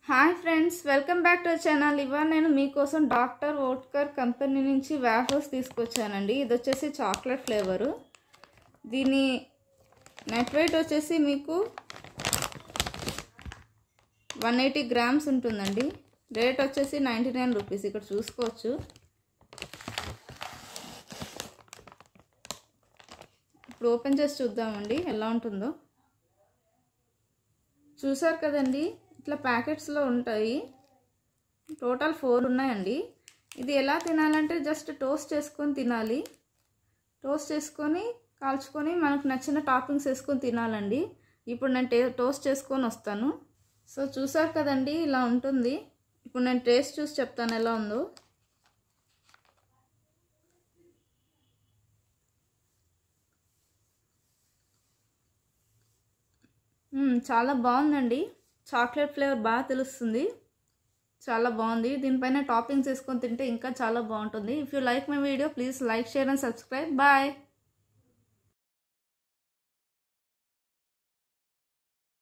Hi friends, welcome back to our channel. ఇవాళ నేను మీకోసం డాక్టర్ ఓట్కర్ కంపెనీ నుంచి వేఫర్స్ తీసుకొచ్చానండి. ఇది వచ్చేసి చాక్లెట్ ఫ్లేవరు. దీని నెట్ వెయిట్ వచ్చేసి మీకు 180 గ్రామ్స్ ఉంటుందండి. రేట్ వచ్చేసి 99 రూపీస్. ఇక్కడ చూసుకోవచ్చు. ఇప్పుడు ఓపెన్ చేసి చూద్దామండి ఎలా ఉంటుందో. చూసారు కదండి, ఇట్లా ప్యాకెట్స్లో ఉంటాయి. టోటల్ 4 ఉన్నాయండి. ఇది ఎలా తినాలంటే జస్ట్ టోస్ట్ చేసుకొని తినాలి. టోస్ట్ చేసుకొని కాల్చుకొని మనకు నచ్చిన టాపింగ్స్ వేసుకొని తినాలండి. ఇప్పుడు నేను టోస్ట్ చేసుకొని వస్తాను. సో చూసారు కదండి, ఇలా ఉంటుంది. ఇప్పుడు నేను టేస్ట్ చూసి చెప్తాను ఎలా ఉందో. చాలా బాగుందండి. చాక్లెట్ ఫ్లేవర్ బాగా తెలుస్తుంది. చాలా బాగుంది. దీనిపైన టాపింగ్స్ వేసుకొని తింటే ఇంకా చాలా బాగుంటుంది. If you like my video please like, share and subscribe. Bye.